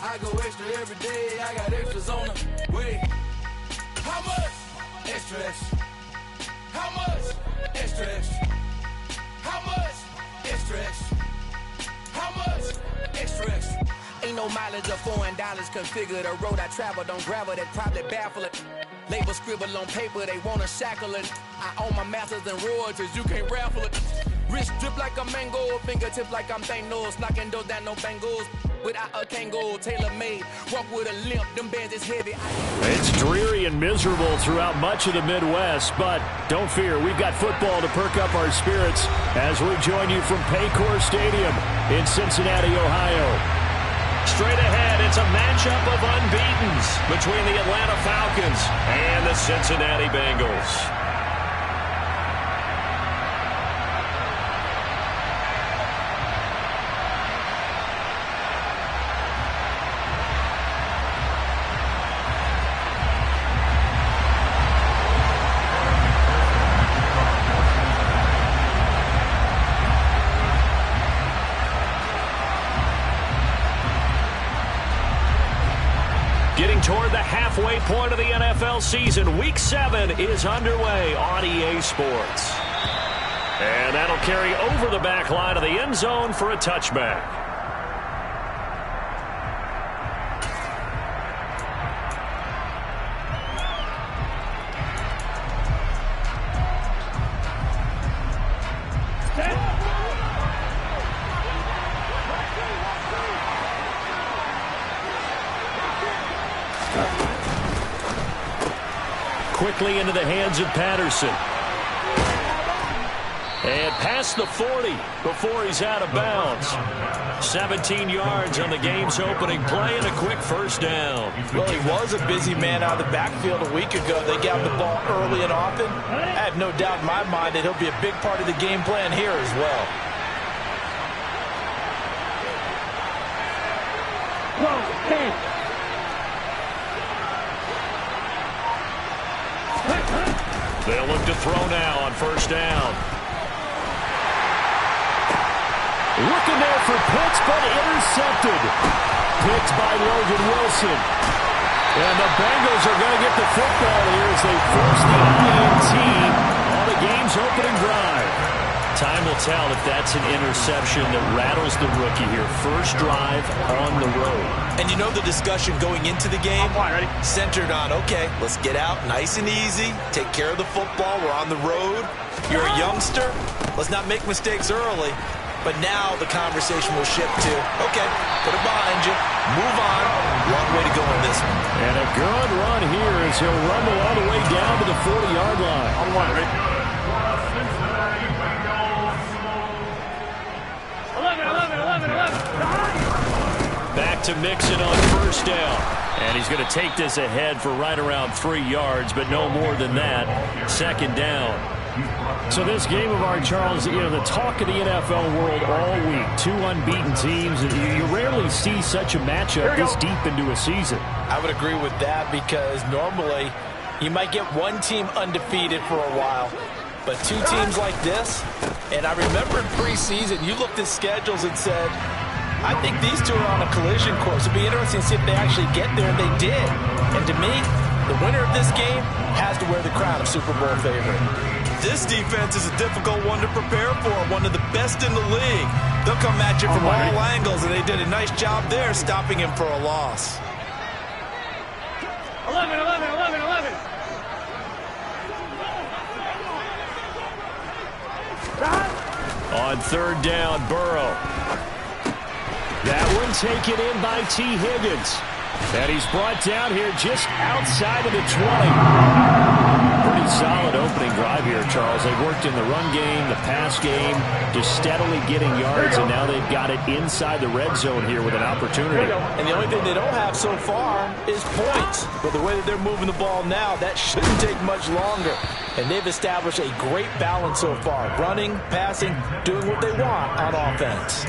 I go extra every day. I got extras on the way. How much? Extra, extra. How much? Extra, extra. How much? Extra, extra. How much? Extra, extra. Ain't no mileage of $4 configure the road I travel. Don't gravel that probably baffle it. Label scribble on paper, they wanna shackle it. I own my masters and royalties, you can't raffle it. Wrist drip like a mango, fingertips like I'm Thanos. Knocking those down, no bangles. Without a Kango, tailor-made. Walk with a limp, them bands is heavy. It's dreary and miserable throughout much of the Midwest, but don't fear, we've got football to perk up our spirits as we join you from Paycor Stadium in Cincinnati, Ohio. Straight ahead, it's a matchup of unbeatens between the Atlanta Falcons and the Cincinnati Bengals. Getting toward the halfway point of the NFL season, Week 7 is underway on EA Sports. And that'll carry over the back line of the end zone for a touchback. Quickly into the hands of Patterson. And past the 40 before he's out of bounds. 17 yards on the game's opening play and a quick first down. Well, he was a busy man out of the backfield a week ago. They got the ball early and often. I have no doubt in my mind that he'll be a big part of the game plan here as well. They'll look to throw now on first down. Looking there for Pitts, but intercepted. Picked by Logan Wilson. And the Bengals are going to get the football here as they force the INT on the game's opening drive. Time will tell if that's an interception that rattles the rookie here. First drive on the road. And you know the discussion going into the game centered on, okay, let's get out nice and easy, take care of the football, we're on the road. You're a youngster, let's not make mistakes early. But now the conversation will shift to, okay, put it behind you, move on. Long way to go on this one. And a good run here as he'll rumble all the way down to the 40-yard line. On one, right? 11. Back to Mixon on first down. And he's going to take this ahead for right around 3 yards, but no more than that. Second down. So this game of ours, Charles, you know, the talk of the NFL world all week. Two unbeaten teams. You rarely see such a matchup this deep into a season. I would agree with that because normally you might get one team undefeated for a while. But two teams like this, and I remember in preseason, you looked at schedules and said, I think these two are on a collision course. It'd be interesting to see if they actually get there, and they did. And to me, the winner of this game has to wear the crown of Super Bowl favorite. This defense is a difficult one to prepare for, one of the best in the league. They'll come at you from all angles, and they did a nice job there stopping him for a loss. 11. On third down, Burrow. That one taken in by T. Higgins. And he's brought down here just outside of the 20. Pretty solid opening drive here, Charles. They've worked in the run game, the pass game, just steadily getting yards, and now they've got it inside the red zone here with an opportunity. And the only thing they don't have so far is points. But the way that they're moving the ball now, that shouldn't take much longer. And they've established a great balance so far. Running, passing, doing what they want on offense.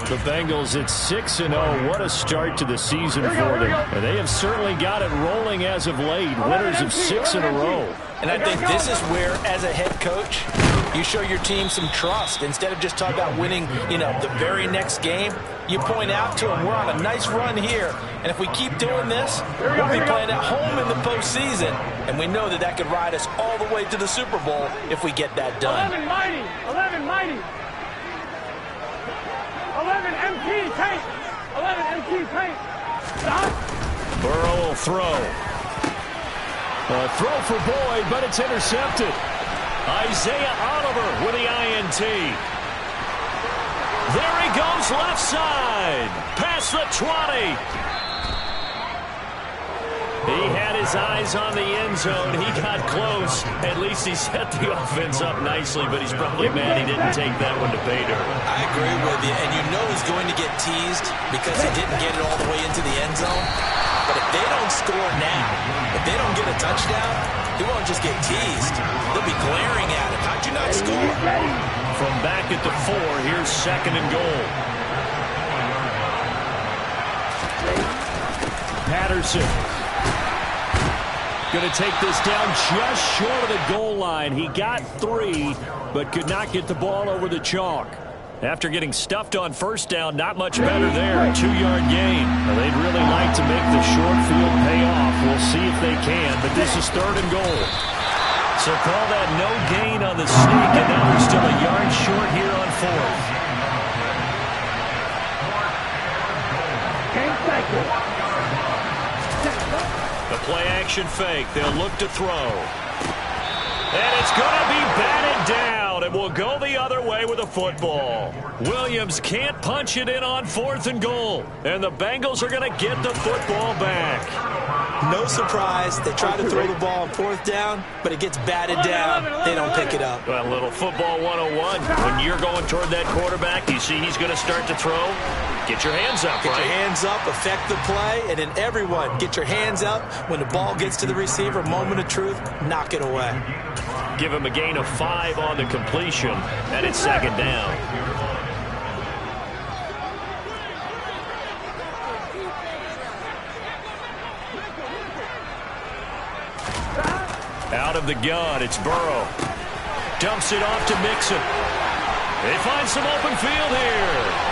The Bengals at 6-0. What a start to the season for them. And they have certainly got it rolling as of late. Winners of 6 in a row. And I think this is where, as a head coach, You show your team some trust. Instead of just talking about winning, the very next game, you point out to them, we're on a nice run here, and if we keep doing this, we'll be playing at home in the postseason, and we know that could ride us all the way to the Super Bowl if we get that done. 11 mighty, 11 mighty. 11 MT tank, 11 MT tank. Stop. Burrow will throw. A throw for Boyd, but it's intercepted. Isaiah Oliver with the INT. There he goes left side. Past the 20. He had his eyes on the end zone. He got close. At least he set the offense up nicely, but he's probably mad he didn't take that one to pay dirt. I agree with you, and you know he's going to get teased because he didn't get it all the way into the end zone. But if they don't score now, if they don't get a touchdown, he won't just get teased. They'll be glaring at him. How'd you not score? From back at the 4, here's 2nd and goal. Patterson. Going to take this down just short of the goal line. He got 3, but could not get the ball over the chalk. After getting stuffed on first down, not much better there. A 2-yard gain. Well, they'd really like to make the short field pay off. We'll see if they can, but this is 3rd and goal. So call that no gain on the sneak, and now they're still a yard short here on 4th. The play-action fake. They'll look to throw. And it's going to be batted down. It will go the other way with the football. Williams can't punch it in on 4th and goal. And the Bengals are going to get the football back. No surprise. They try to throw the ball on 4th down, but it gets batted down. They don't pick it up. Well, a little football 101. When you're going toward that quarterback, you see he's going to start to throw. Get your hands up, Get your hands up, affect the play, and then everyone get your hands up. When the ball gets to the receiver, moment of truth, knock it away. Give him a gain of 5 on the completion, and it's 2nd down. Out of the gun, it's Burrow. Dumps it off to Mixon. They find some open field here.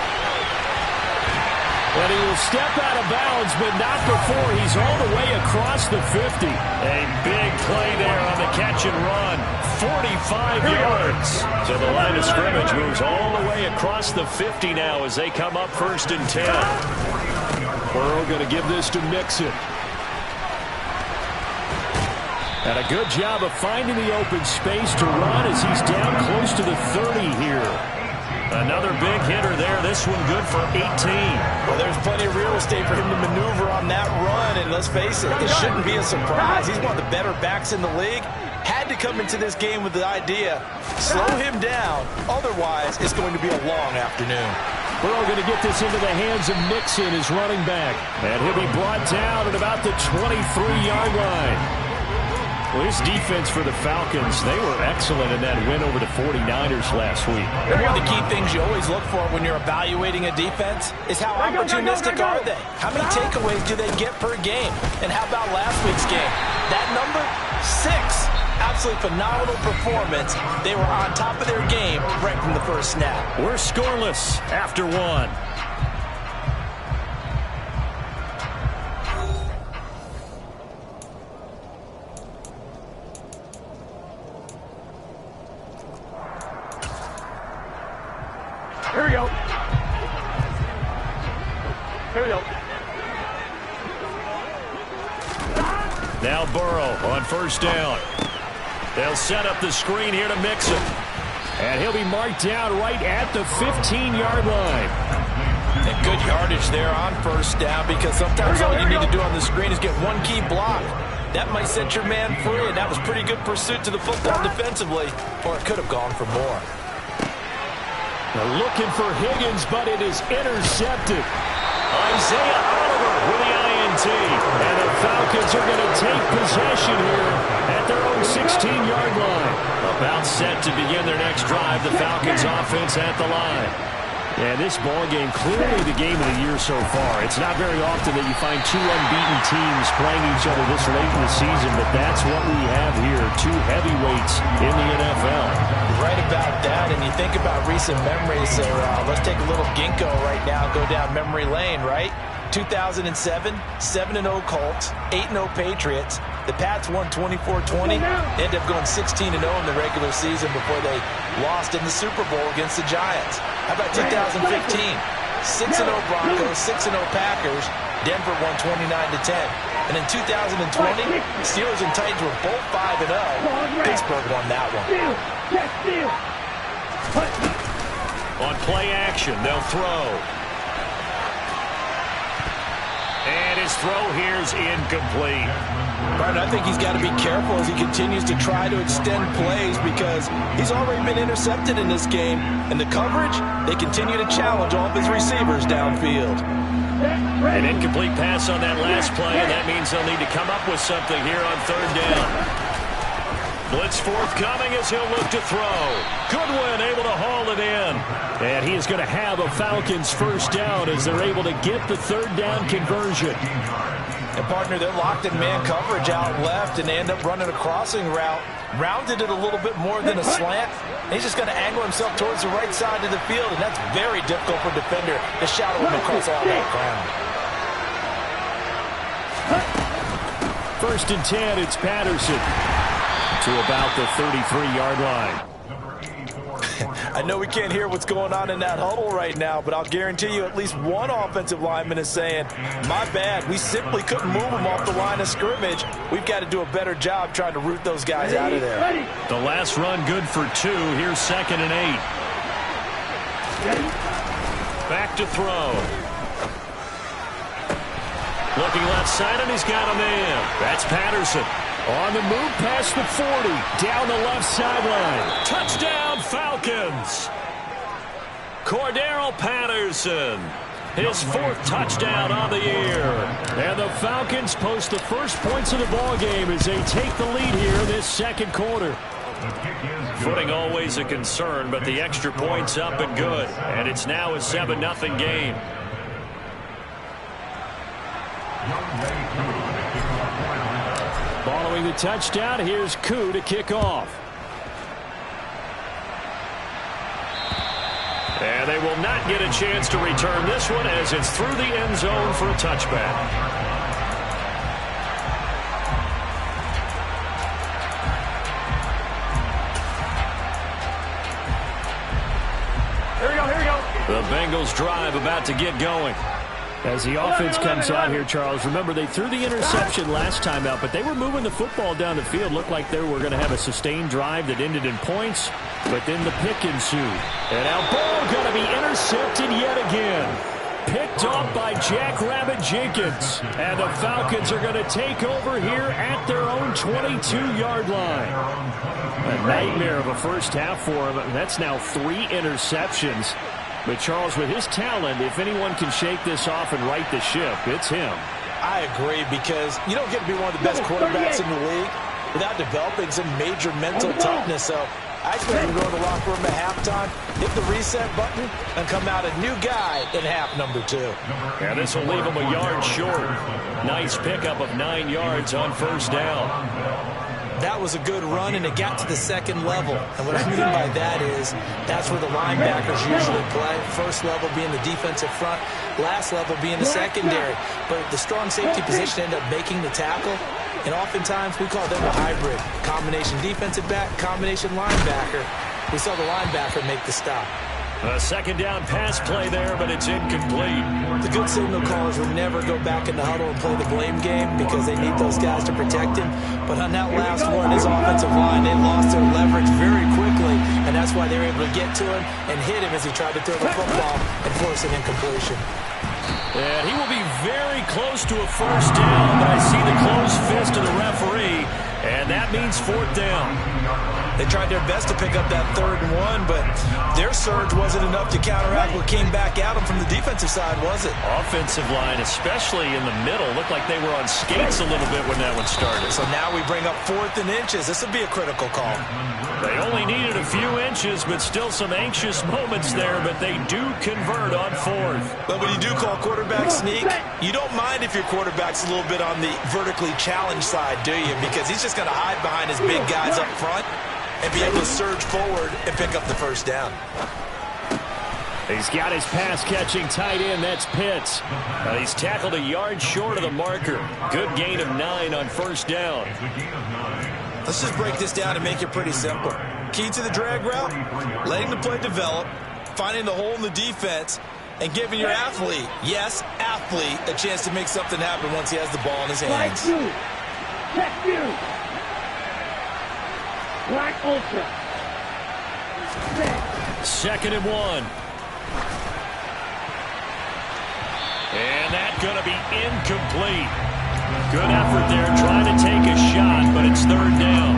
And he will step out of bounds, but not before he's all the way across the 50. A big play there on the catch and run. 45 yards. So the line of scrimmage moves all the way across the 50 now as they come up 1st and 10. Burrow going to give this to Mixon. And a good job of finding the open space to run as he's down close to the 30 here. Another big hitter there. This one good for 18. Well, there's plenty of real estate for him to maneuver on that run. And let's face it, it shouldn't be a surprise. He's one of the better backs in the league. Had to come into this game with the idea, slow him down. Otherwise, it's going to be a long afternoon. Burrow going to get this into the hands of Mixon, his running back. And he'll be brought down at about the 23-yard line. Well, this defense for the Falcons, they were excellent in that win over the 49ers last week. One of the key things you always look for when you're evaluating a defense is how opportunistic are they? How many takeaways do they get per game? And how about last week's game? That number, 6. Absolutely phenomenal performance. They were on top of their game right from the first snap. We're scoreless after 1. Here we go. Here we go. Now Burrow on 1st down. They'll set up the screen here to Mixon. And he'll be marked down right at the 15-yard line. And good yardage there on 1st down because sometimes all you need to do on the screen is get one key block. That might set your man free, and that was pretty good pursuit to the football defensively, or it could have gone for more. They're looking for Higgins, but it is intercepted. Isaiah Oliver with the INT. And the Falcons are going to take possession here at their own 16-yard line. About set to begin their next drive. The Falcons offense at the line. And this ball game, clearly the game of the year so far. It's not very often that you find two unbeaten teams playing each other this late in the season, but that's what we have here, two heavyweights in the NFL. Right about that, and you think about recent memories, so let's take a little ginkgo right now, go down memory lane, right? 2007, 7-0 Colts, 8-0 Patriots. The Pats won 24-20, ended up going 16-0 in the regular season before they lost in the Super Bowl against the Giants. How about 2015? 6-0 Broncos, 6-0 Packers. Denver won 29-10. And in 2020, Steelers and Titans were both 5-0. Pittsburgh won that one. On play action, they'll throw. And his throw here's incomplete. Right, I think he's got to be careful as he continues to try to extend plays because he's already been intercepted in this game. And the coverage, they continue to challenge all of his receivers downfield. An incomplete pass on that last play, and that means they'll need to come up with something here on third down. Blitz forthcoming as he'll look to throw. Goodwin able to haul it in. And he is going to have a Falcons first down as they're able to get the third down conversion. And partner, they're locked in man coverage out left, and they end up running a crossing route. Rounded it a little bit more than a slant. And he's just going to angle himself towards the right side of the field, and that's very difficult for a defender to shadow him across all that ground. First and 10, it's Patterson to about the 33-yard line. I know we can't hear what's going on in that huddle right now, but I'll guarantee you at least one offensive lineman is saying, my bad, we simply couldn't move them off the line of scrimmage. We've got to do a better job trying to root those guys out of there. The last run good for 2. Here's 2nd and 8. Back to throw. Looking left side, and he's got a man. That's Patterson. On the move past the 40, down the left sideline. Touchdown, Falcons. Cordero Patterson, his 4th touchdown on the year. And the Falcons post the first points of the ball game as they take the lead here in this second quarter. Footing always a concern, but the extra point's up and good. And it's now a 7-0 game. Following the touchdown, here's Koo to kick off. And they will not get a chance to return this one as it's through the end zone for a touchback. Here we go, here we go. The Bengals drive about to get going. As the offense comes out here, Charles, remember they threw the interception last time out, but they were moving the football down the field. Looked like they were going to have a sustained drive that ended in points, but then the pick ensued. And now ball going to be intercepted yet again. Picked off by Jackrabbit Jenkins. And the Falcons are going to take over here at their own 22-yard line. A nightmare of a first half for him. That's now 3 interceptions. But, Charles, with his talent, if anyone can shake this off and right the ship, it's him. I agree, because you don't get to be one of the best quarterbacks in the league without developing some major mental toughness. So I expect him to go to the locker room at halftime, hit the reset button, and come out a new guy in half number 2. Yeah, this will leave him a yard short. Nice pickup of 9 yards on first down. That was a good run, and it got to the second level. And what I mean by that is that's where the linebackers usually play. First level being the defensive front, last level being the secondary. But the strong safety position ended up making the tackle. And oftentimes we call them a hybrid. Combination defensive back, combination linebacker. We saw the linebacker make the stop. A second down pass play there, but it's incomplete. The good signal callers will never go back in the huddle and play the blame game because they need those guys to protect him. But on that last one, his offensive line, they lost their leverage very quickly, and that's why they were able to get to him and hit him as he tried to throw the football and force an incompletion. And he will be very close to a first down, but I see the closed fist of the referee, and that means 4th down. They tried their best to pick up that 3rd and 1, but their surge wasn't enough to counteract what came back at them from the defensive side, was it? Offensive line, especially in the middle, looked like they were on skates a little bit when that one started. So now we bring up 4th and inches. This will be a critical call. They only needed a few inches, but still some anxious moments there, but they do convert on fourth. But when you do call quarterback sneak, you don't mind if your quarterback's a little bit on the vertically challenged side, do you? Because he's just going to hide behind his big guys up front and be able to surge forward and pick up the first down. He's got his pass-catching tight end. That's Pitts. He's tackled a yard short of the marker. Good gain of 9 on first down. Let's just break this down and make it pretty simple. Key to the drag route, letting the play develop, finding the hole in the defense, and giving your athlete, yes, athlete, a chance to make something happen once he has the ball in his hands. Check you. Black Ultra. Second and 1. And that's going to be incomplete. Good effort there trying to take a shot, but it's third down.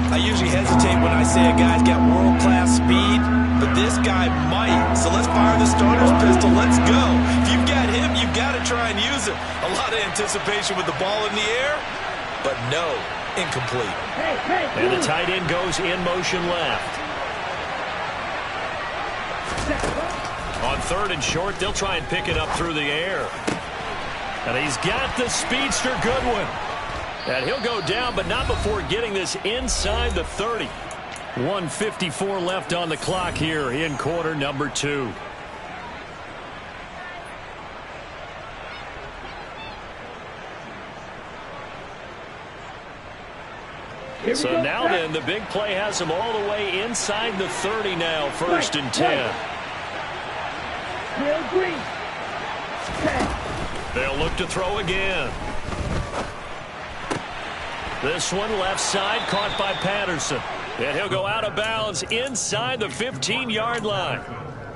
I usually hesitate when I say a guy's got world-class speed, but this guy might. So let's fire the starter's pistol. Let's go. If you've got him, you've got to try and use him. A lot of anticipation with the ball in the air, but no, incomplete. And the tight end goes in motion left. On third and short, they'll try and pick it up through the air. And he's got the speedster Goodwin. And he'll go down, but not before getting this inside the 30. 1:54 left on the clock here in quarter number 2. So now then, the big play has him all the way inside the 30 now, first and 10. They'll look to throw again. This one left side caught by Patterson. And he'll go out of bounds inside the 15-yard line.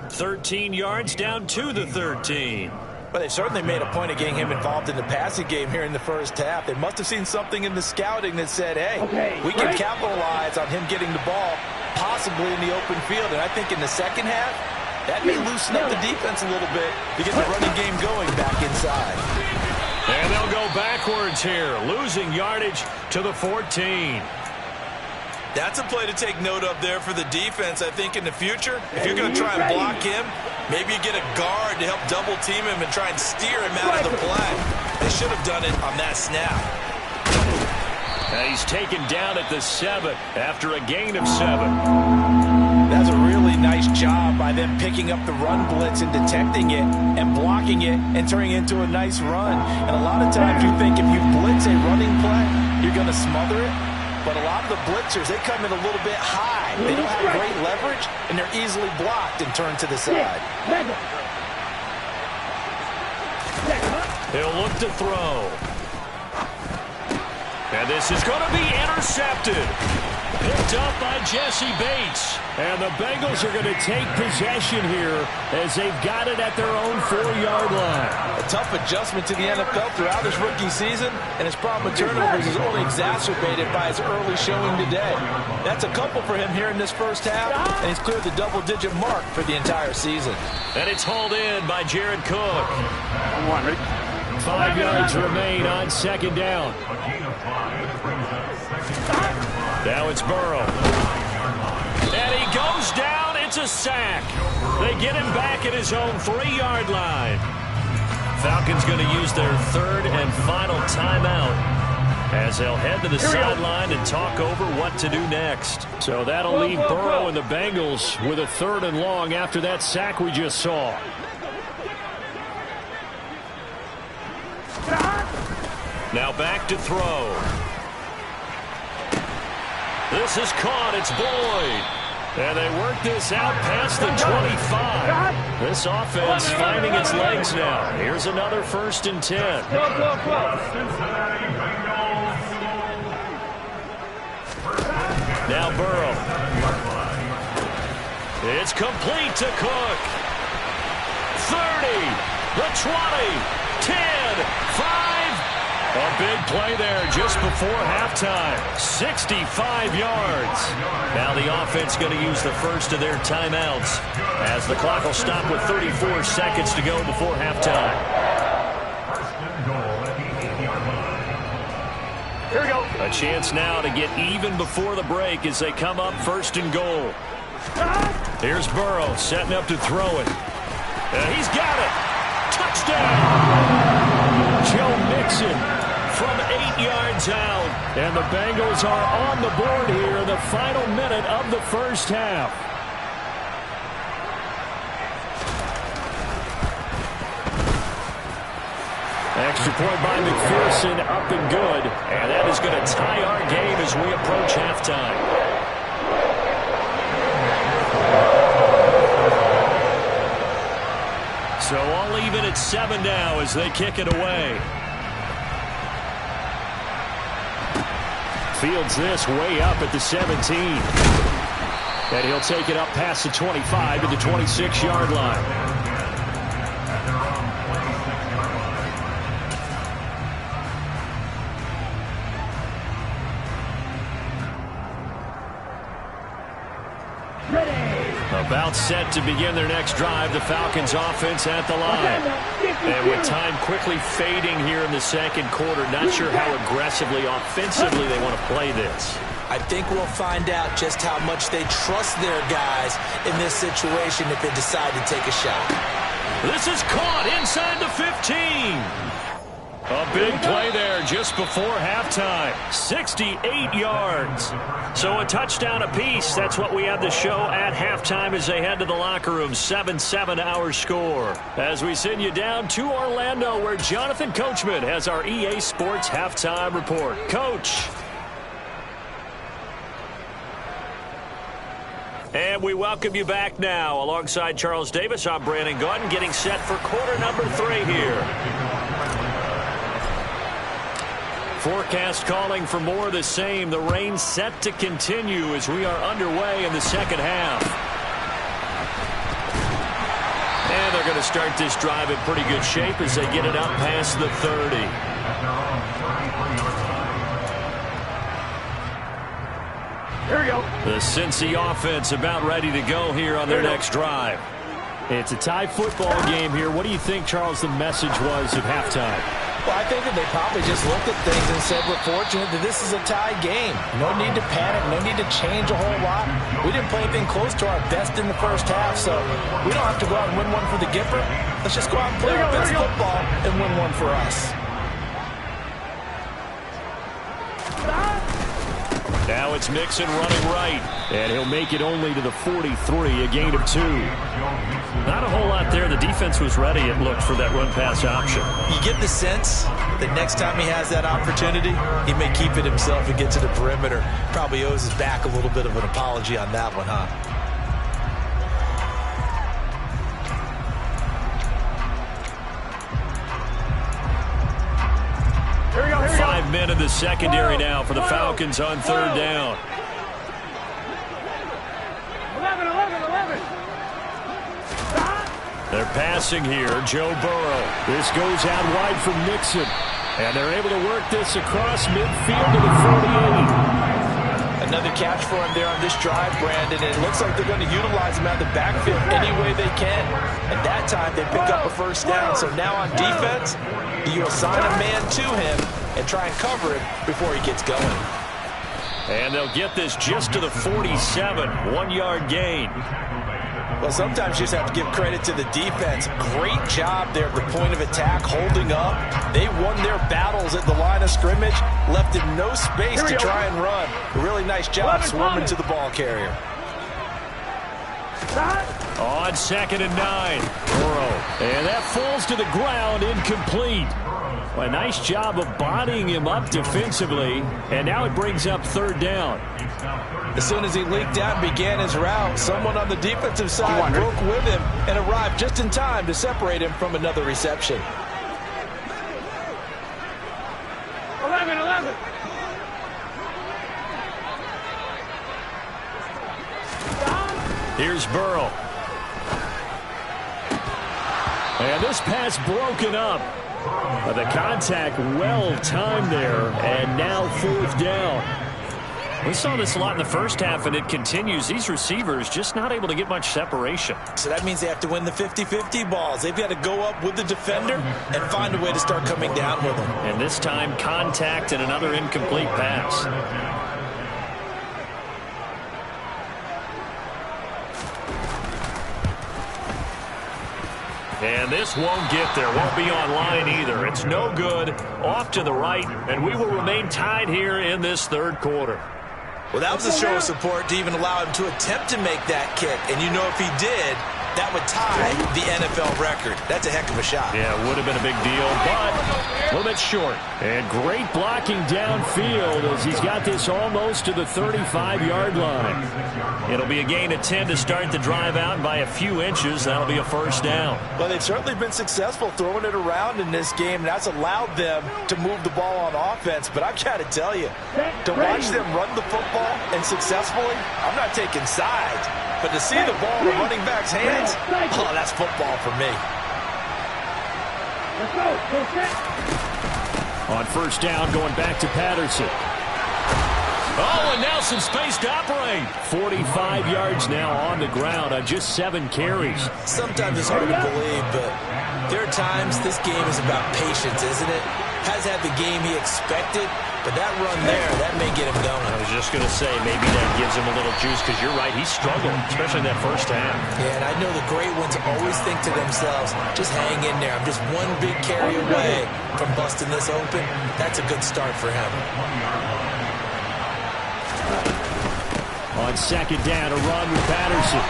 13 yards down to the 13. Well, they've certainly made a point of getting him involved in the passing game here in the first half. They must have seen something in the scouting that said, hey, we can capitalize on him getting the ball possibly in the open field. And I think in the second half, that may loosen up the defense a little bit to get the running game going back inside. And they'll go backwards here, losing yardage to the 14. That's a play to take note of there for the defense. I think in the future, if you're going to try and block him, maybe you get a guard to help double team him and try and steer him out of the play. They should have done it on that snap. And he's taken down at the 7 after a gain of 7. That's a really nice job by them picking up the run blitz and detecting it and blocking it and turning it into a nice run. And a lot of times you think if you blitz a running play, you're going to smother it. But a lot of the blitzers, they come in a little bit high. They don't have great leverage, and they're easily blocked and turned to the side. He'll look to throw. And this is going to be intercepted. Picked up by Jesse Bates. And the Bengals are going to take possession here as they've got it at their own 4-yard line. A tough adjustment to the NFL throughout his rookie season, and his problem with turnovers is only exacerbated by his early showing today. That's a couple for him here in this first half, and he's cleared the double-digit mark for the entire season. And it's hauled in by Jared Cook. 5 yards remain on second down. Now it's Burrow. And he goes down. It's a sack. They get him back at his own 3-yard line. Falcons going to use their third and final timeout as they'll head to the sideline and talk over what to do next. So that'll leave Burrow and the Bengals with a 3rd and long after that sack we just saw. Now back to throw. This is caught. It's Boyd. And they work this out past the 25. This offense finding its legs now. Here's another 1st and 10. Now Burrow. It's complete to Cook. 30, the 20, 10, 5. A big play there just before halftime. 65 yards. Now the offense going to use the first of their timeouts as the clock will stop with 34 seconds to go before halftime. Here we go. A chance now to get even before the break as they come up 1st and goal. Here's Burrow setting up to throw it. And he's got it. Touchdown. Joe Mixon from 8 yards out. And the Bengals are on the board here in the final minute of the first half. Extra point by McPherson, up and good. And that is going to tie our game as we approach halftime. So all even at 7 now as they kick it away. Fields this way up at the 17. And he'll take it up past the 25 to the 26-yard line. About set to begin their next drive, the Falcons offense at the line. And with time quickly fading here in the second quarter, not sure how aggressively, offensively they want to play this. I think we'll find out just how much they trust their guys in this situation if they decide to take a shot. This is caught inside the 15. A big play there just before halftime. 68 yards. So a touchdown apiece. That's what we have the show at halftime as they head to the locker room. 7-7 our score. As we send you down to Orlando where Jonathan Coachman has our EA Sports halftime report. Coach. And we welcome you back now. Alongside Charles Davis, I'm Brandon Gaudin getting set for quarter number 3 here. Forecast calling for more of the same. The rain set to continue as we are underway in the second half. And they're going to start this drive in pretty good shape as they get it up past the 30. Here we go. The Cincy offense about ready to go here on their next drive. It's a tie football game here. What do you think, Charles, the message was at halftime? Well, I think that they probably just looked at things and said, we're fortunate that this is a tie game. No need to panic, no need to change a whole lot. We didn't play anything close to our best in the first half, so we don't have to go out and win one for the Gipper. Let's just go out and play our best football and win one for us. Now it's Mixon running right, and he'll make it only to the 43, a gain of 2. Not a whole lot there. The defense was ready, it looked, for that run-pass option. You get the sense that next time he has that opportunity, he may keep it himself and get to the perimeter. Probably owes his back a little bit of an apology on that one, huh? Here we go, here we go. 5 men in the secondary now for the Falcons on 3rd down. 11. They're passing here. Joe Burrow. This goes out wide from Mixon. And they're able to work this across midfield to the 48. Another catch for him there on this drive, Brandon. And it looks like they're going to utilize him out of the backfield any way they can. And that time they pick up a first down. So now on defense, you assign a man to him and try and cover him before he gets going. And they'll get this just to the 47. 1-yard gain. Well, sometimes you just have to give credit to the defense. Great job there at the point of attack, holding up. They won their battles at the line of scrimmage, left him no space to try and run. A really nice job swarming to the ball carrier. On 2nd and 9. Burrow. And that falls to the ground, incomplete. Well, a nice job of bodying him up defensively. And now it brings up 3rd down. As soon as he leaked out and began his route, someone on the defensive side broke with him and arrived just in time to separate him from another reception. 11. Here's Burrow. And this pass broken up. The contact well timed there. And now 4th down. We saw this a lot in the first half, and it continues. These receivers just not able to get much separation. So that means they have to win the 50-50 balls. They've got to go up with the defender and find a way to start coming down with them. And this time, contact and another incomplete pass. And this won't get there. Won't be online either. It's no good. Off to the right, and we will remain tied here in this third quarter. Well, that was a show of support to even allow him to attempt to make that kick. And you know if he did, that would tie the NFL record. That's a heck of a shot. Yeah, it would have been a big deal, but a little bit short. And great blocking downfield as he's got this almost to the 35-yard line. It'll be a gain of 10 to start the drive out by a few inches. That'll be a first down. Well, they've certainly been successful throwing it around in this game. That's allowed them to move the ball on offense. But I've got to tell you, to watch them run the football and successfully, I'm not taking sides. But to see the ball in the running back's hands, oh, that's football for me. Let's go. On first down, going back to Patterson. Oh, and now some space to operate. 45 yards now on the ground on just 7 carries. Sometimes it's hard to believe, but there are times this game is about patience, isn't it? Has had the game he expected, but that run there, that may get him going. I was just going to say, maybe that gives him a little juice, because you're right, he struggled, especially in that first half. Yeah, and I know the great ones always think to themselves, just hang in there. I'm just one big carry away from busting this open. That's a good start for him. On second down, a run with Patterson.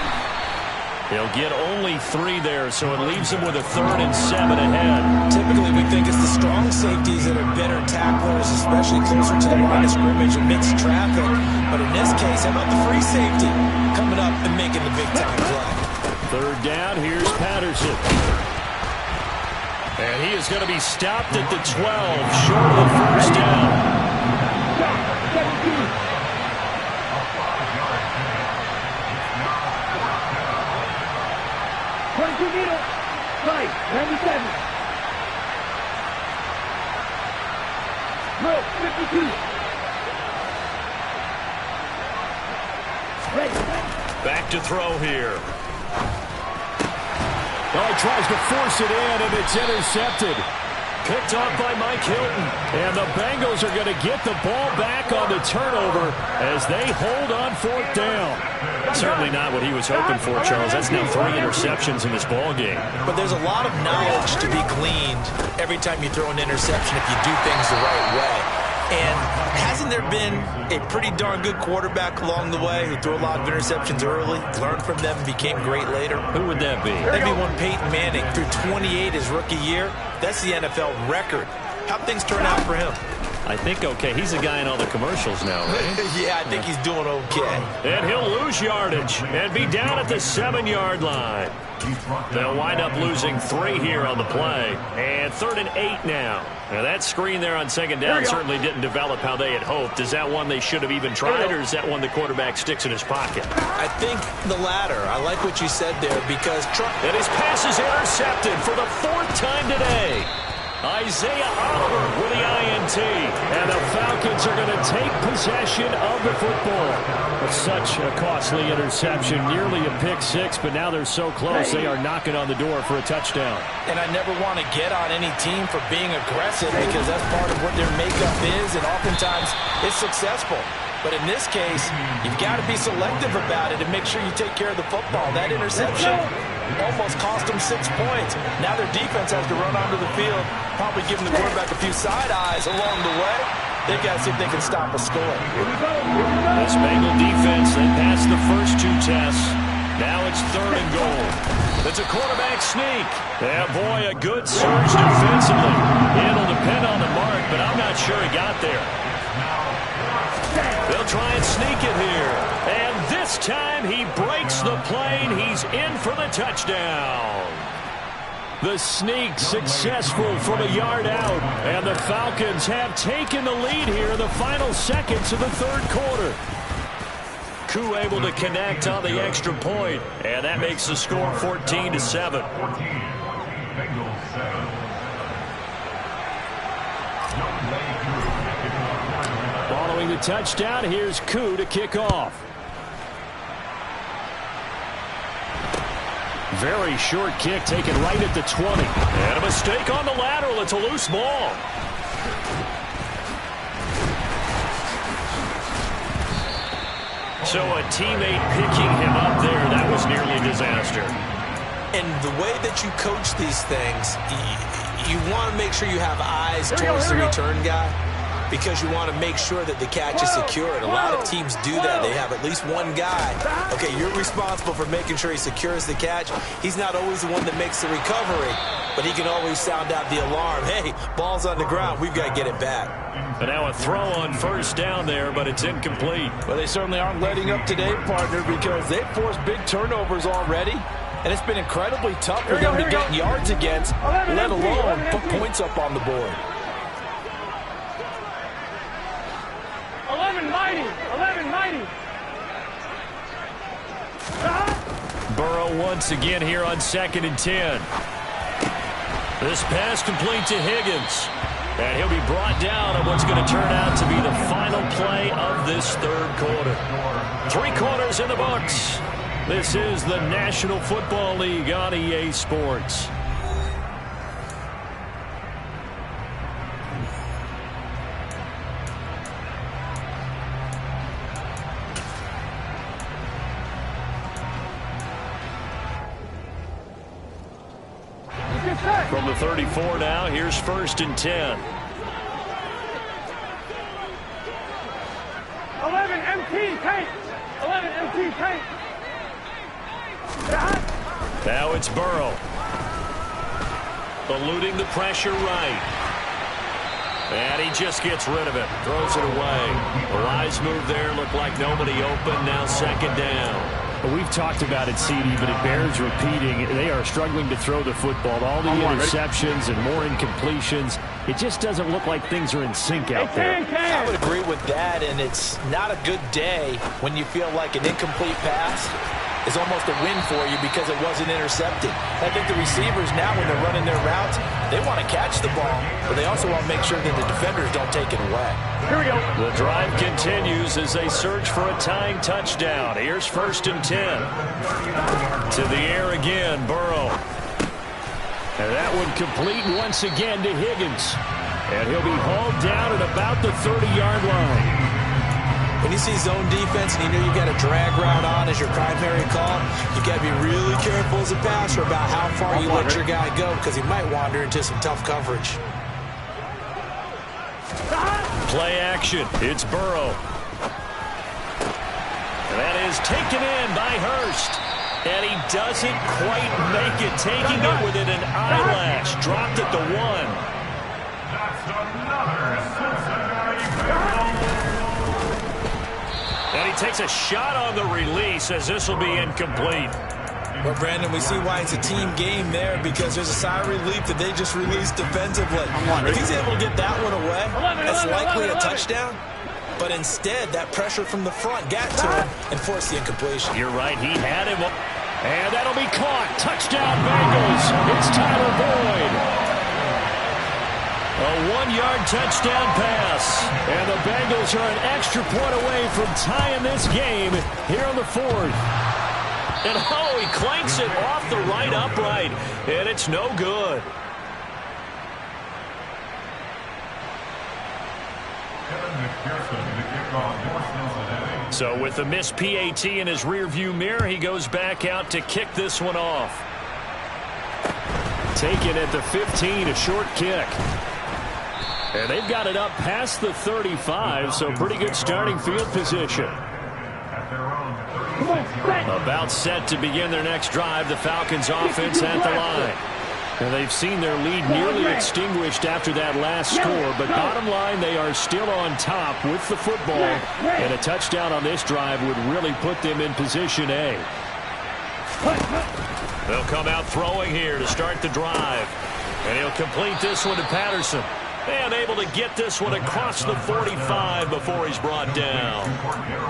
They'll get only 3 there, so it leaves them with a 3rd and 7 ahead. Typically, we think it's the strong safeties that are better tacklers, especially closer to the line of scrimmage amidst traffic. But in this case, how about the free safety coming up and making the big-time play? 3rd down, here's Patterson. And he is going to be stopped at the 12, short of the first down. 22 meters. Right, 97. No, 52. Ready. Back to throw here. Oh, he tries to force it in, and it's intercepted. Picked off by Mike Hilton. And the Bengals are going to get the ball back on the turnover as they hold on 4th down. Certainly not what he was hoping for, Charles. That's now 3 interceptions in this ball game. But there's a lot of knowledge to be gleaned every time you throw an interception if you do things the right way. And hasn't there been a pretty darn good quarterback along the way who threw a lot of interceptions early, learned from them, and became great later? Who would that be? That'd be one Peyton Manning threw 28 his rookie year. That's the NFL record. How'd things turn out for him? I think okay. He's the guy in all the commercials now, right? Yeah, I think he's doing okay. And he'll lose yardage and be down at the 7-yard line. They'll wind up losing 3 here on the play. And 3rd and 8 now. Now that screen there on second down certainly didn't develop how they had hoped. Is that one they should have even tried, or is that one the quarterback sticks in his pocket? I think the latter. I like what you said there because and his pass is intercepted for the 4th time today. Isaiah Oliver with the INT. And the Falcons are going to take possession of the football. Such a costly interception, nearly a pick 6, but now they're so close they are knocking on the door for a touchdown. And I never want to get on any team for being aggressive because that's part of what their makeup is, and oftentimes it's successful. But in this case, you've got to be selective about it and make sure you take care of the football. That interception almost cost them 6 points. Now their defense has to run onto the field, probably giving the quarterback a few side eyes along the way. They've got to see if they can stop a score. This Bengal defense, they passed the first 2 tests. Now it's 3rd and goal. It's a quarterback sneak. Yeah, boy, a good surge defensively. It'll depend on the mark, but I'm not sure he got there. They'll try and sneak it here. And this time he breaks the plane. He's in for the touchdown. The sneak successful from a yard out. And the Falcons have taken the lead here in the final seconds of the 3rd quarter. Koo able to connect on the extra point. And that makes the score 14-7. Ball Following the touchdown, here's Koo to kick off. Very short kick taken right at the 20. And a mistake on the lateral. It's a loose ball. So a teammate picking him up there, that was nearly disaster. And the way that you coach these things, you want to make sure you have eyes towards the return guy, because you want to make sure that the catch is secured. A lot of teams do that. They have at least one guy. Okay, you're responsible for making sure he secures the catch. He's not always the one that makes the recovery, but he can always sound out the alarm. Hey, ball's on the ground. We've got to get it back. And now a throw on first down there, but it's incomplete. Well, they certainly aren't letting up today, partner, because they've forced big turnovers already. And it's been incredibly tough for them to get yards against, let alone put points up on the board. 11 mighty. Burrow once again here on 2nd and 10. This pass complete to Higgins. And he'll be brought down on what's going to turn out to be the final play of this third quarter. 3 quarters in the books. This is the National Football League on EA Sports. From the 34 now, here's 1st and 10. 11 MT tank. 11 MT tank. Now it's Burrow. Eluding the pressure right. And he just gets rid of it. Throws it away. A wise move there. Looked like nobody open. Now 2nd down. Well, we've talked about it, CD, but it bears repeating. They are struggling to throw the football. All the interceptions and more incompletions. It just doesn't look like things are in sync out there. I would agree with that, and it's not a good day when you feel like an incomplete pass is almost a win for you because it wasn't intercepted. I think the receivers now, when they're running their routes, they want to catch the ball, but they also want to make sure that the defenders don't take it away. Here we go. The drive continues as they search for a tying touchdown. Here's 1st and 10. To the air again, Burrow. And that one complete once again to Higgins. And he'll be hauled down at about the 30-yard line. When you see zone defense and you know you got a drag route on as your primary call, you got to be really careful as a passer about how far you let your guy go, because he might wander into some tough coverage. Play action. It's Burrow. That is taken in by Hurst. And he doesn't quite make it, taking it within an eyelash. Dropped at the 1. That's another Cincinnati. And he takes a shot on the release as this will be incomplete. Well, Brandon, we see why it's a team game there, because there's a sigh of relief that they just released defensively. If he's able to get that one away, that's likely a touchdown. But instead, that pressure from the front got to him and forced the incompletion. You're right, he had him. And that'll be caught. Touchdown, Bengals. It's Tyler Boyd. A 1-yard touchdown pass. And the Bengals are an extra point away from tying this game here on the 4th. And oh, he clanks it off the right upright. And it's no good. So with the missed PAT in his rearview mirror, he goes back out to kick this one off. Taken at the 15, a short kick. And they've got it up past the 35, so pretty good starting field position. About set to begin their next drive, the Falcons offense at the line. And they've seen their lead nearly extinguished after that last score, but bottom line, they are still on top with the football, and a touchdown on this drive would really put them in position A. They'll come out throwing here to start the drive, and he'll complete this one to Patterson. And able to get this one across the 45 before he's brought down.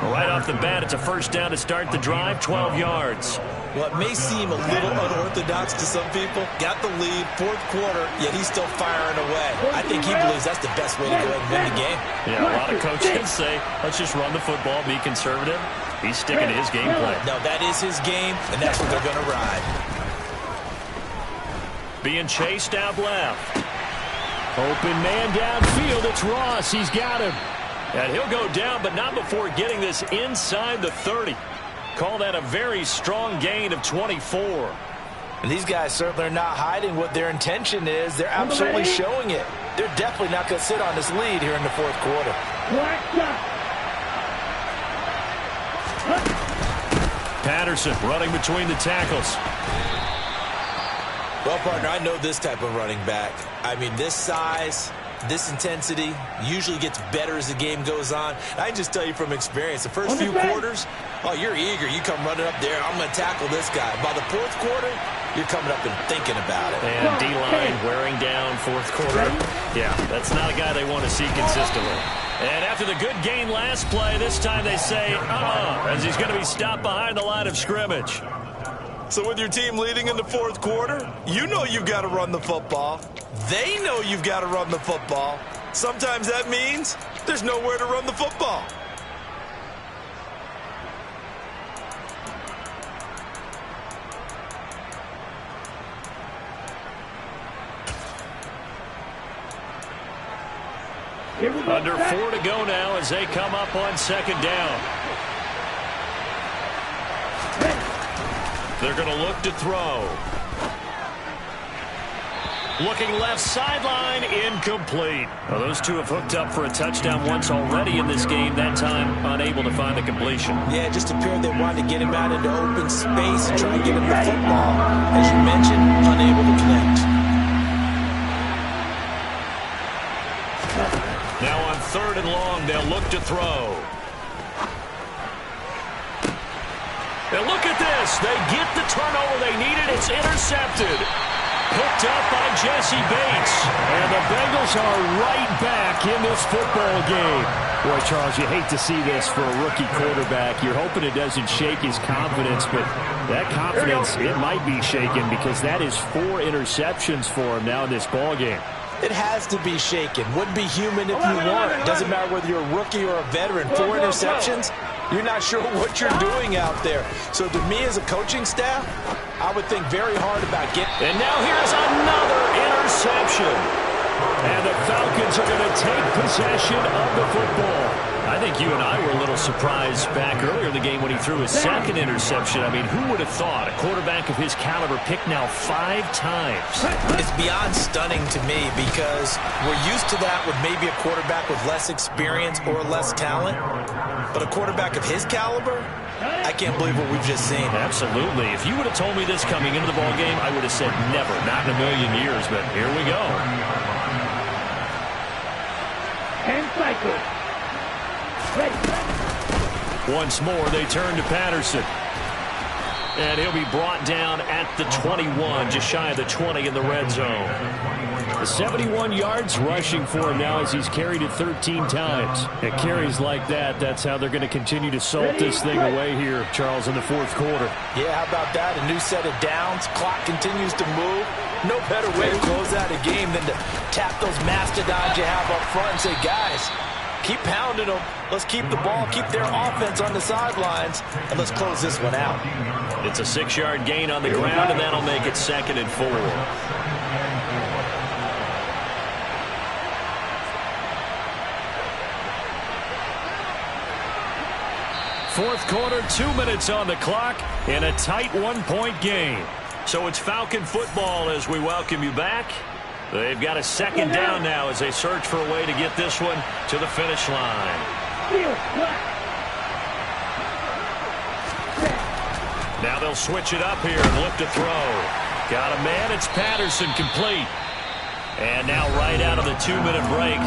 Right off the bat, it's a 1st down to start the drive, 12 yards. Well, it may seem a little unorthodox to some people. Got the lead, fourth quarter, yet he's still firing away. I think he believes that's the best way to go ahead and win the game. Yeah, a lot of coaches say, let's just run the football, be conservative. He's sticking to his game plan. No, that is his game, and that's what they're going to ride. Being chased out left. Open man downfield. It's Ross. He's got him. And he'll go down, but not before getting this inside the 30. Call that a very strong gain of 24. And these guys certainly are not hiding what their intention is. They're absolutely showing it. They're definitely not going to sit on this lead here in the fourth quarter. Patterson running between the tackles. Well, partner, I know this type of running back. I mean, this size, this intensity usually gets better as the game goes on. I can just tell you from experience, the first few quarters, oh, you're eager. You come running up there, I'm going to tackle this guy. By the fourth quarter, you're coming up and thinking about it. And D-line wearing down fourth quarter. Yeah, that's not a guy they want to see consistently. And after the good gain last play, this time they say, as he's going to be stopped behind the line of scrimmage. So with your team leading in the fourth quarter, you know you've got to run the football. They know you've got to run the football. Sometimes that means there's nowhere to run the football. Under 4 to go now as they come up on second down. They're going to look to throw. Looking left sideline, incomplete. Well, those two have hooked up for a touchdown once already in this game, that time unable to find the completion. Yeah, just appeared they wanted to get him out into open space and try and get him the football. As you mentioned, unable to connect. Now on 3rd and long, they'll look to throw. And look at this. They get the turnover they needed. It's intercepted. Picked up by Jesse Bates. And the Bengals are right back in this football game. Boy, Charles, you hate to see this for a rookie quarterback. You're hoping it doesn't shake his confidence, but that confidence, it might be shaken because that is 4 interceptions for him now in this ball game. It has to be shaken. Wouldn't be human if you weren't. Doesn't matter whether you're a rookie or a veteran. 4 interceptions, you're not sure what you're doing out there. So to me as a coaching staff, I would think very hard about getting. And now here's another interception. And the Falcons are going to take possession of the football. I think you and I were a little surprised back earlier in the game when he threw his 2nd interception. I mean, who would have thought a quarterback of his caliber picked now 5 times? It's beyond stunning to me because we're used to that with maybe a quarterback with less experience or less talent. But a quarterback of his caliber, I can't believe what we've just seen. Absolutely. If you would have told me this coming into the ballgame, I would have said never, not in a million years. But here we go. 10 cycles. Once more, they turn to Patterson. And he'll be brought down at the 21, just shy of the 20 in the red zone. 71 yards rushing for him now as he's carried it 13 times. At carries like that, that's how they're going to continue to salt this thing away here, Charles, in the fourth quarter. Yeah, how about that? A new set of downs. Clock continues to move. No better way to close out a game than to tap those mastodons you have up front and say, guys, keep pounding them. Let's keep the ball, keep their offense on the sidelines, and let's close this one out. It's a 6-yard gain on the ground, and that'll make it 2nd and 4. Fourth quarter, 2 minutes on the clock, in a tight 1-point game. So it's Falcon football as we welcome you back. They've got a 2nd down now as they search for a way to get this one to the finish line. Now they'll switch it up here and look to throw. Got a man, it's Patterson, complete. And now right out of the 2-minute break,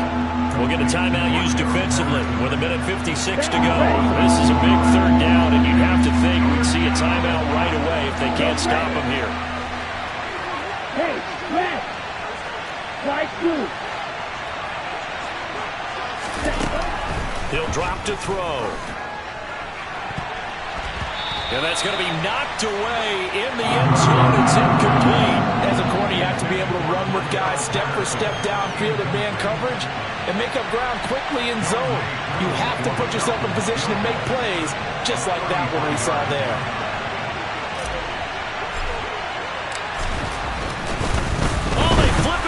we'll get a timeout used defensively with 1:56 to go. This is a big 3rd down, and you'd have to think we'd see a timeout right away if they can't stop him here. Hey, left. Side 2. He'll drop to throw. And that's going to be knocked away in the end zone. It's incomplete. As a corner, you have to be able to run with guys step for step downfield in man coverage and make up ground quickly in zone. You have to put yourself in position to make plays, just like that one we saw there.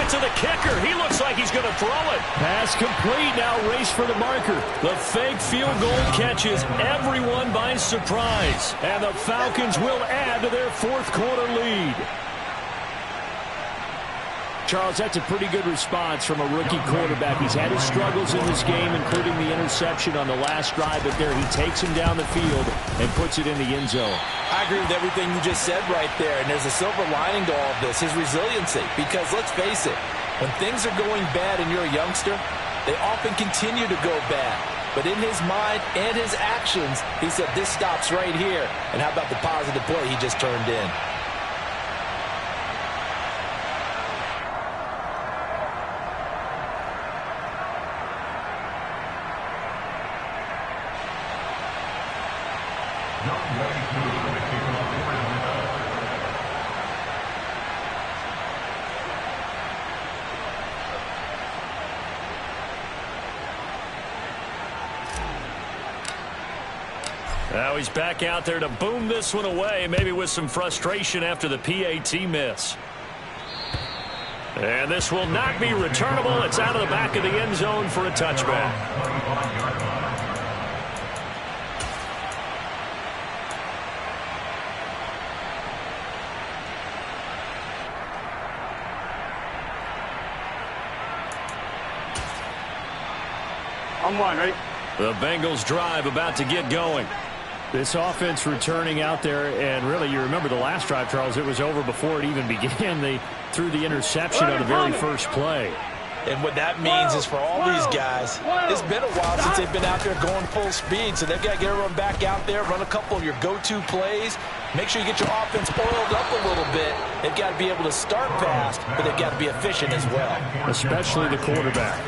To the kicker. He looks like he's going to throw it. Pass complete. Now race for the marker. The fake field goal catches everyone by surprise. And the Falcons will add to their fourth quarter lead. Charles, that's a pretty good response from a rookie quarterback. He's had his struggles in this game, including the interception on the last drive, but there he takes him down the field and puts it in the end zone. I agree with everything you just said right there, and there's a silver lining to all of this, his resiliency. Because let's face it, when things are going bad and you're a youngster, they often continue to go bad. But in his mind and his actions, he said, this stops right here. And how about the positive play he just turned in? Now he's back out there to boom this one away, maybe with some frustration after the PAT miss. And this will not be returnable. It's out of the back of the end zone for a touchback. I'm one, ready? The Bengals drive about to get going. This offense returning out there, and really, you remember the last drive, Charles, it was over before it even began. They threw the interception on the very first play. And what that means is for all these guys, it's been a while since they've been out there going full speed, so they've got to get everyone back out there, run a couple of your go-to plays, make sure you get your offense oiled up a little bit. They've got to be able to start fast, but they've got to be efficient as well. Especially the quarterback.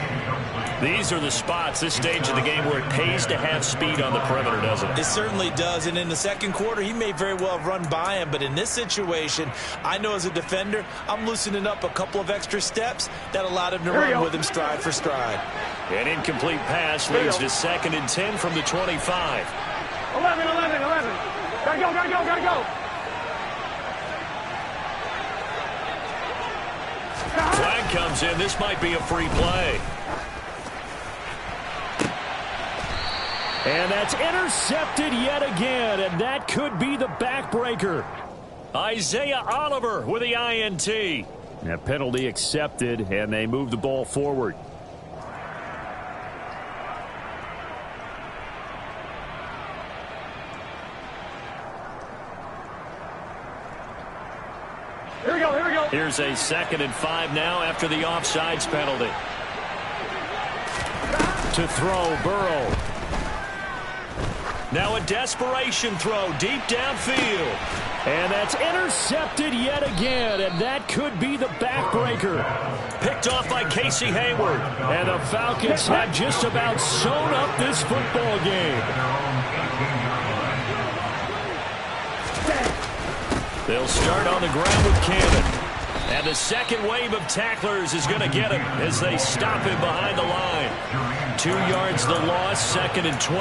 These are the spots, this stage of the game, where it pays to have speed on the perimeter, doesn't it? It certainly does, and in the second quarter, he may very well have run by him, but in this situation, I know as a defender, I'm loosening up a couple of extra steps that allowed him to run with him stride for stride. An incomplete pass leads to 2nd and 10 from the 25. 11. Gotta go. Flag comes in. This might be a free play. And that's intercepted yet again, and that could be the backbreaker. Isaiah Oliver with the INT. That penalty accepted, and they move the ball forward. Here we go. Here's a 2nd and 5 now after the offsides penalty. To throw, Burrow. Now a desperation throw deep downfield. And that's intercepted yet again, and that could be the backbreaker. Picked off by Casey Hayward. And the Falcons have just about sewn up this football game. They'll start on the ground with Cannon. And the second wave of tacklers is going to get him as they stop him behind the line. 2 yards the loss, 2nd and 12.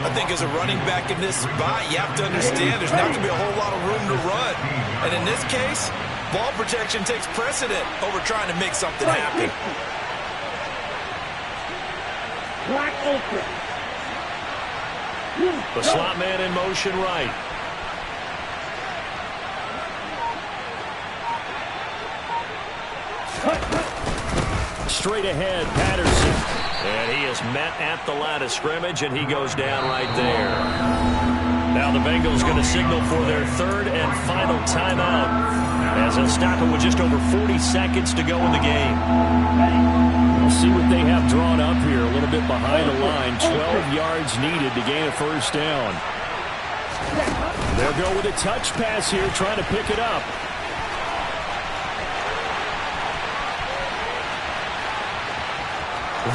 I think as a running back in this spot, you have to understand there's not going to be a whole lot of room to run. And in this case, ball protection takes precedent over trying to make something happen. The slot man in motion right. Straight ahead, Patterson. And he is met at the line of scrimmage, and he goes down right there. Now the Bengals going to signal for their 3rd and final timeout as they'll stop it with just over 40 seconds to go in the game. We'll see what they have drawn up here, a little bit behind the line. 12 yards needed to gain a first down. They'll go with a touch pass here, trying to pick it up.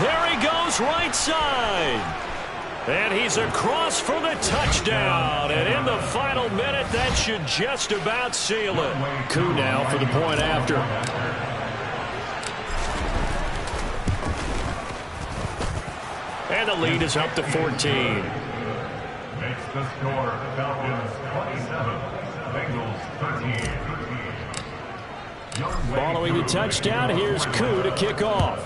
There he goes, right side. And he's across for the touchdown. And in the final minute, that should just about seal it. Koo now for the point after. And the lead is up to 14. Makes the score Falcons 27, Bengals 13. Following the touchdown, here's Koo to kick off.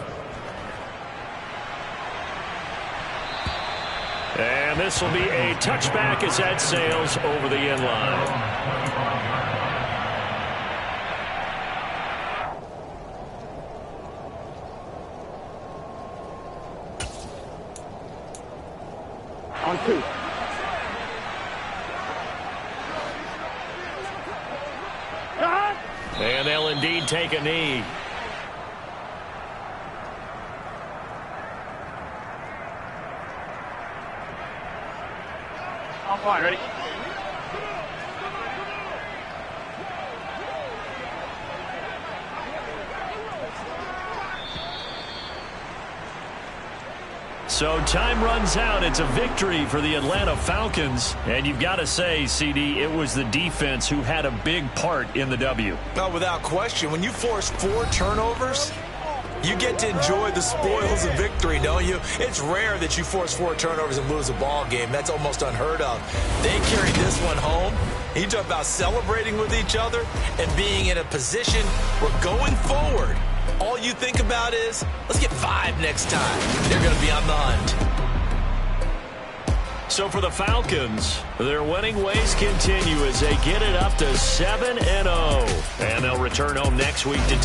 And this will be a touchback as that sails over the end line. On 2. And they'll indeed take a knee. I'm fine, ready? So time runs out. It's a victory for the Atlanta Falcons. And you've got to say, CD, it was the defense who had a big part in the W. Well, without question, when you force 4 turnovers, you get to enjoy the spoils of victory, don't you? It's rare that you force 4 turnovers and lose a ball game. That's almost unheard of. They carried this one home. You talk about celebrating with each other and being in a position where going forward, all you think about is, let's get 5 next time. They're going to be on the hunt. So for the Falcons, their winning ways continue as they get it up to 7-0. And they'll return home next week to